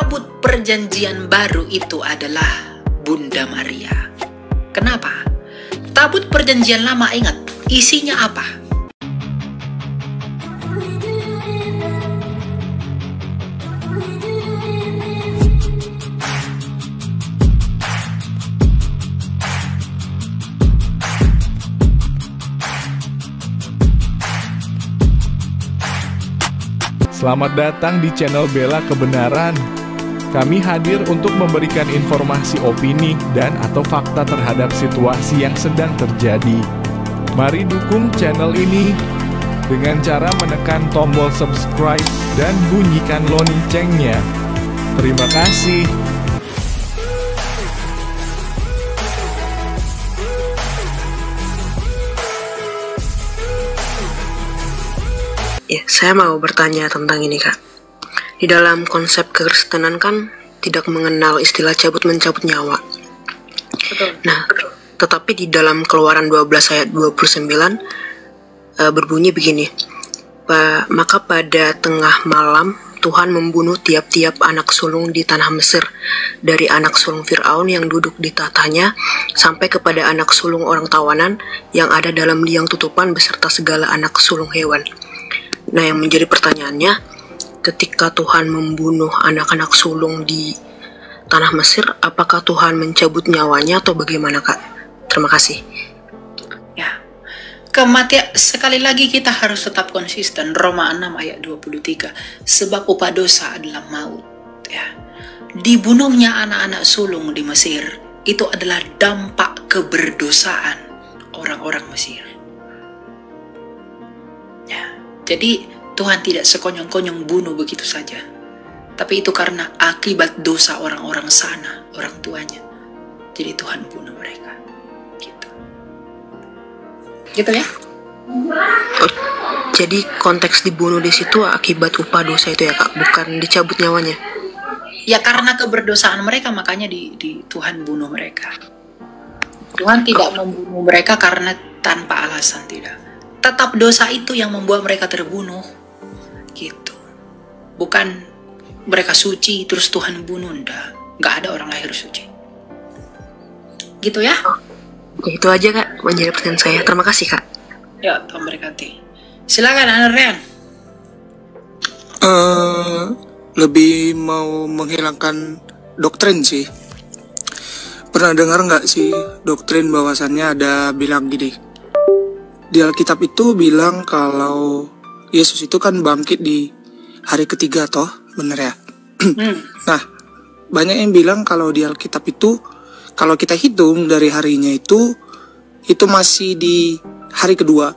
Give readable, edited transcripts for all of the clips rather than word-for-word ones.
tabut perjanjian baru itu adalah Bunda Maria. Kenapa? Tabut perjanjian lama, ingat, isinya apa? Selamat datang di channel Bella Kebenaran. Kami hadir untuk memberikan informasi opini dan atau fakta terhadap situasi yang sedang terjadi. Mari dukung channel ini dengan cara menekan tombol subscribe dan bunyikan loncengnya. Terima kasih. Ya, saya mau bertanya tentang ini, Kak. Di dalam konsep kekristenan kan tidak mengenal istilah cabut-mencabut nyawa. Betul. Nah, tetapi di dalam Keluaran 12 ayat 29 berbunyi begini. Maka pada tengah malam Tuhan membunuh tiap-tiap anak sulung di tanah Mesir, dari anak sulung Fir'aun yang duduk di tahtanya sampai kepada anak sulung orang tawanan yang ada dalam liang tutupan beserta segala anak sulung hewan. Nah, yang menjadi pertanyaannya, ketika Tuhan membunuh anak-anak sulung di tanah Mesir, apakah Tuhan mencabut nyawanya atau bagaimana, Kak? Terima kasih. Ya, kematian, sekali lagi kita harus tetap konsisten. Roma 6 ayat 23, sebab upah dosa adalah maut. Ya. Dibunuhnya anak-anak sulung di Mesir, itu adalah dampak keberdosaan orang-orang Mesir. Ya. Jadi Tuhan tidak sekonyong-konyong bunuh begitu saja. Tapi itu karena akibat dosa orang-orang sana, orang tuanya. Jadi Tuhan bunuh mereka. Gitu. Gitu ya? Oh, jadi konteks dibunuh di situ akibat upah dosa itu ya, Kak? Bukan dicabut nyawanya? Ya, karena keberdosaan mereka makanya di Tuhan bunuh mereka. Tuhan tidak membunuh mereka karena tanpa alasan, tidak. Tetap dosa itu yang membuat mereka terbunuh, gitu. Bukan mereka suci terus Tuhan bunuh, nggak ada orang lahir suci, gitu ya. Ya, itu aja, Kak, menjadi pertanyaan saya. Terima kasih, Kak. Ya, Tuhan berkati. Silakan, Anarian. Lebih mau menghilangkan doktrin sih. Pernah dengar nggak sih doktrin bahwasannya ada bilang gini? Di Alkitab itu bilang kalau Yesus itu kan bangkit di hari ketiga toh, bener ya? Nah, banyak yang bilang kalau di Alkitab itu, kalau kita hitung dari harinya itu masih di hari kedua.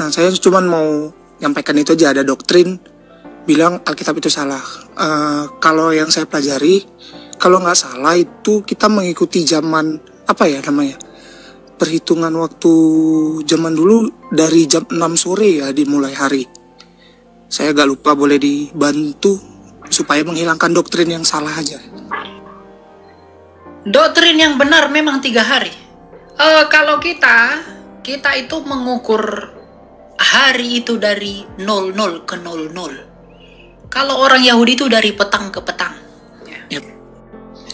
Nah, saya cuma mau nyampaikan itu aja, ada doktrin bilang Alkitab itu salah. Kalau yang saya pelajari, kalau nggak salah itu kita mengikuti zaman, apa ya namanya? Perhitungan waktu zaman dulu dari jam 6 sore ya dimulai hari. Saya agak lupa, boleh dibantu supaya menghilangkan doktrin yang salah aja. Doktrin yang benar memang 3 hari. Kalau kita itu mengukur hari itu dari 00 ke 00. Kalau orang Yahudi itu dari petang ke petang. Ya. Yep.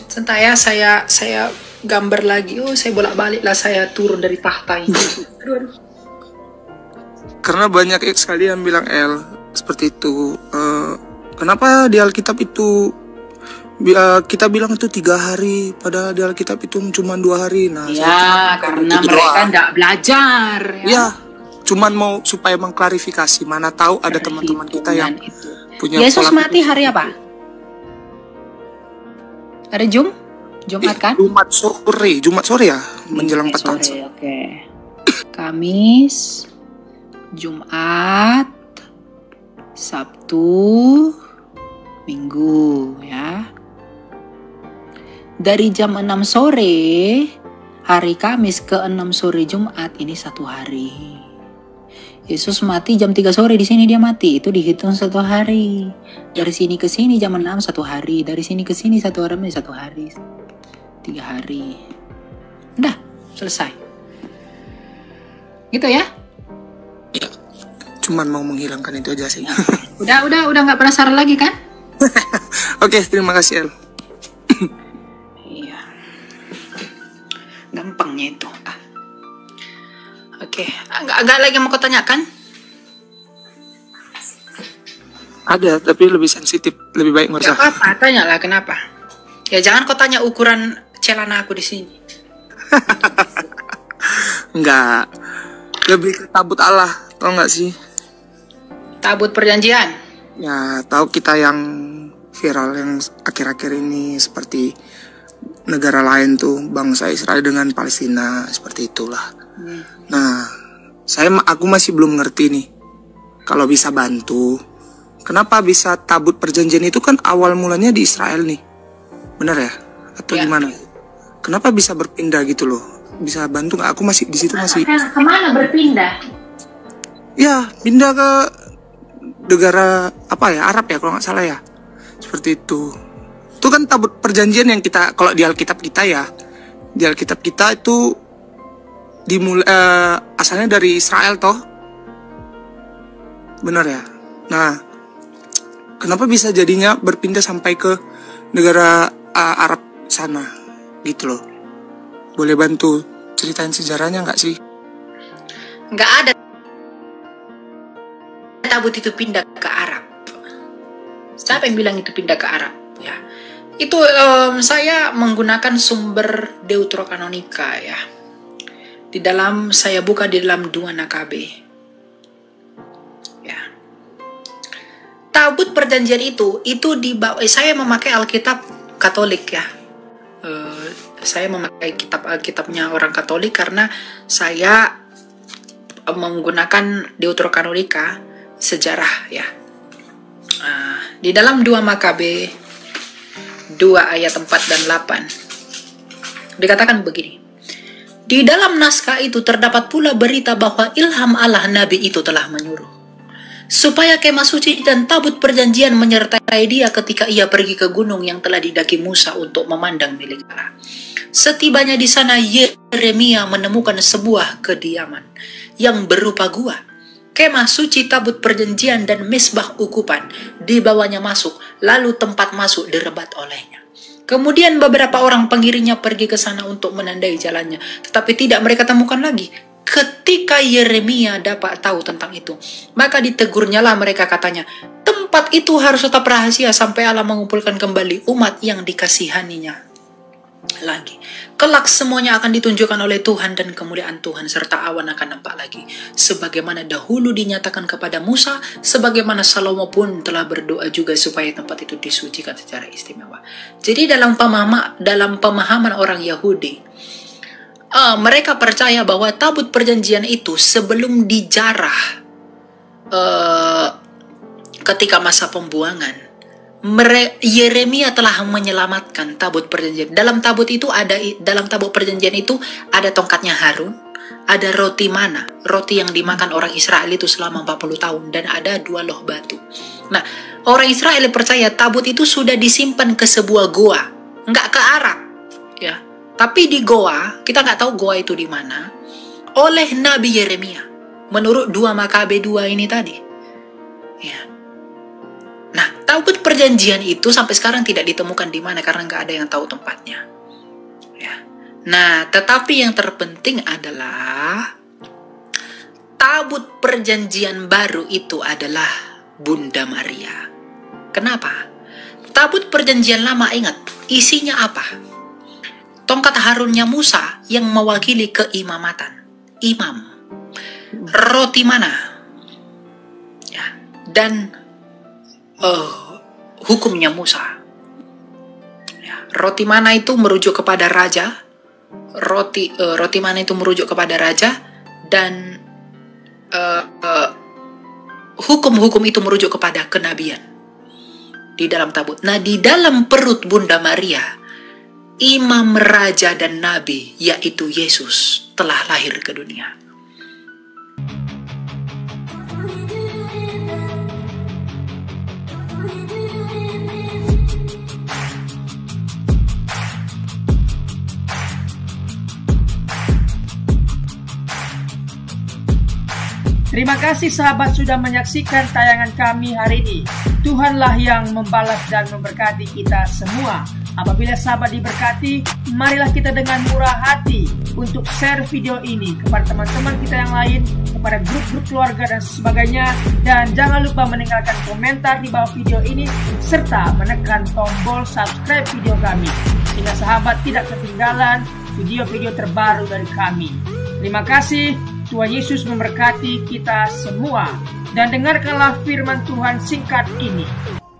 Sebentar ya, saya gambar lagi. Saya bolak-balik lah, saya turun dari tahta ini. Aduh. Karena banyak sekali yang bilang seperti itu. Kenapa di Alkitab itu kita bilang itu 3 hari, padahal di Alkitab itu cuma 2 hari. Nah, ya, karena mereka tidak belajar. Ya, cuman mau supaya mengklarifikasi. Mana tahu ada teman-teman kita yang punya. Yesus mati hari apa? Hari Jumat kan? Jumat sore ya, menjelang petang. Oke. Kamis, Jumat, Sabtu, Minggu ya. Dari jam 6 sore hari Kamis ke 6 sore Jumat ini 1 hari. Yesus mati jam 3 sore di sini dia mati, itu dihitung 1 hari. Dari sini ke sini jam 6 1 hari, dari sini ke sini 1 hari 1 hari. 3 hari. Udah, selesai. Gitu ya? Ya, cuman mau menghilangkan itu aja sih. Udah nggak penasaran lagi kan? Oke, terima kasih El. Iya. Gampangnya itu. Oke, agak lagi mau kau tanyakan? Ada, tapi lebih sensitif, lebih baik nggak Gak usah. apa-apa, tanyalah kenapa. Ya jangan kau tanya ukuran celana aku di sini. Enggak, lebih ke tabut Allah, tau nggak sih? Tabut perjanjian. Ya, tahu kita yang viral yang akhir-akhir ini seperti negara lain tuh, bangsa Israel dengan Palestina, seperti itulah. Nah, aku masih belum ngerti nih. Kalau bisa bantu, kenapa bisa tabut perjanjian itu kan awal mulanya di Israel nih, benar ya? Atau Ya. gimana? Kenapa bisa berpindah gitu loh? Bisa bantu nggak? Aku masih di situ masih. Kemana berpindah? Ya, pindah ke negara apa ya? Arab ya kalau nggak salah ya. Seperti itu. Itu kan tabut perjanjian yang kita kalau di Alkitab kita ya. Di Alkitab kita itu asalnya dari Israel toh. Benar ya? Nah, kenapa bisa jadinya berpindah sampai ke negara Arab sana? Gitu loh. Boleh bantu ceritain sejarahnya nggak sih? Nggak ada tabut itu pindah ke Arab. Siapa yang bilang itu pindah ke Arab? Ya, itu saya menggunakan sumber Deuterokanonika ya. Saya buka di dalam 2 Nakabe. Ya. Tabut perjanjian itu dibawa. Saya memakai Alkitab Katolik ya. Saya memakai Alkitabnya orang Katolik karena saya menggunakan Deuterokanonika sejarah ya. Di dalam 2 Makabe 2 ayat 4 dan 8 dikatakan begini. Di dalam naskah itu terdapat pula berita bahwa ilham Allah Nabi itu telah menyuruh supaya kemah suci dan tabut perjanjian menyertai dia ketika ia pergi ke gunung yang telah didaki Musa untuk memandang milik Allah. Setibanya di sana Yeremia menemukan sebuah kediaman yang berupa gua, kemah suci, tabut perjanjian dan mesbah ukupan dibawanya masuk, lalu tempat masuk direbat olehnya. Kemudian beberapa orang pengiringnya pergi ke sana untuk menandai jalannya, tetapi tidak mereka temukan lagi. Ketika Yeremia dapat tahu tentang itu, maka ditegurnyalah mereka, katanya, tempat itu harus tetap rahasia sampai Allah mengumpulkan kembali umat yang dikasihaninya lagi. Kelak semuanya akan ditunjukkan oleh Tuhan dan kemuliaan Tuhan serta awan akan nampak lagi. Sebagaimana dahulu dinyatakan kepada Musa, sebagaimana Salomo pun telah berdoa juga supaya tempat itu disucikan secara istimewa. Jadi dalam pemahaman orang Yahudi, mereka percaya bahwa tabut perjanjian itu sebelum dijarah ketika masa pembuangan, Yeremia telah menyelamatkan tabut perjanjian. Dalam tabut perjanjian itu ada tongkatnya Harun, ada roti mana, roti yang dimakan orang Israel itu selama 40 tahun, dan ada 2 loh batu. Nah, orang Israel percaya tabut itu sudah disimpan ke sebuah goa, nggak ke Arab, ya. Tapi di goa, kita nggak tahu goa itu di mana, oleh Nabi Yeremia, menurut 2 Makabe 2 ini tadi, ya. Nah, tabut perjanjian itu sampai sekarang tidak ditemukan di mana karena nggak ada yang tahu tempatnya. Ya. Nah, tetapi yang terpenting adalah tabut perjanjian baru itu adalah Bunda Maria. Kenapa? Tabut perjanjian lama, ingat, isinya apa? Tongkat Harunnya Musa yang mewakili keimamatan, imam. Roti mana? Ya, dan hukumnya Musa. Ya, roti mana itu merujuk kepada raja. Roti mana itu merujuk kepada raja, dan hukum-hukum itu merujuk kepada kenabian di dalam tabut. Nah, di dalam perut Bunda Maria, imam, raja, dan nabi, yaitu Yesus, telah lahir ke dunia. Terima Terima kasih sahabat sudah menyaksikan tayangan kami hari ini. Tuhanlah yang membalas dan memberkati kita semua. Apabila sahabat diberkati, marilah kita dengan murah hati untuk share video ini kepada teman-teman kita yang lain, kepada grup-grup keluarga dan sebagainya. Dan jangan lupa meninggalkan komentar di bawah video ini, serta menekan tombol subscribe video kami, sehingga sahabat tidak ketinggalan video-video terbaru dari kami. Terima kasih. Tuhan Yesus memberkati kita semua. Dan dengarkanlah firman Tuhan singkat ini.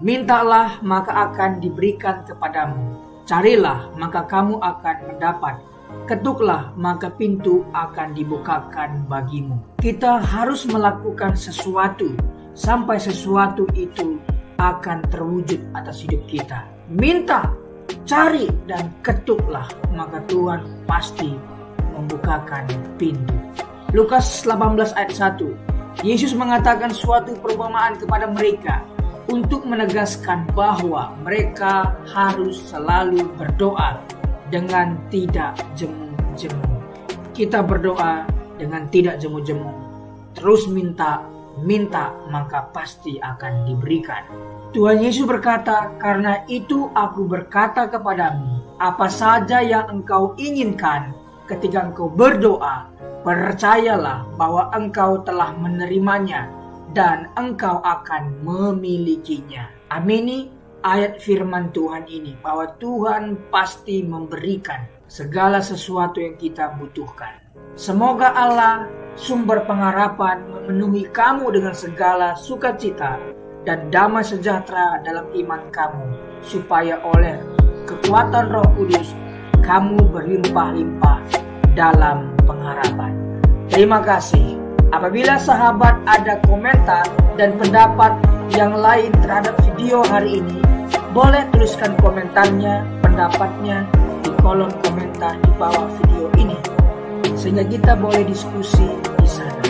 Mintalah maka akan diberikan kepadamu. Carilah maka kamu akan mendapat. Ketuklah maka pintu akan dibukakan bagimu. Kita harus melakukan sesuatu sampai sesuatu itu akan terwujud atas hidup kita. Minta, cari, dan ketuklah maka Tuhan pasti membukakan pintu. Lukas 18 ayat 1. Yesus mengatakan suatu perumpamaan kepada mereka untuk menegaskan bahwa mereka harus selalu berdoa dengan tidak jemu-jemu. Kita berdoa dengan tidak jemu-jemu. Terus minta maka pasti akan diberikan. Tuhan Yesus berkata, karena itu aku berkata kepadamu, apa saja yang engkau inginkan ketika engkau berdoa, percayalah bahwa engkau telah menerimanya dan engkau akan memilikinya. Amini ayat firman Tuhan ini, bahwa Tuhan pasti memberikan segala sesuatu yang kita butuhkan. Semoga Allah, sumber pengharapan, memenuhi kamu dengan segala sukacita dan damai sejahtera dalam iman kamu, supaya oleh kekuatan Roh Kudus kamu berlimpah-limpah dalam pengharapan. Terima kasih. Apabila sahabat ada komentar dan pendapat yang lain terhadap video hari ini, boleh tuliskan komentarnya, pendapatnya di kolom komentar di bawah video ini, sehingga kita boleh diskusi di sana.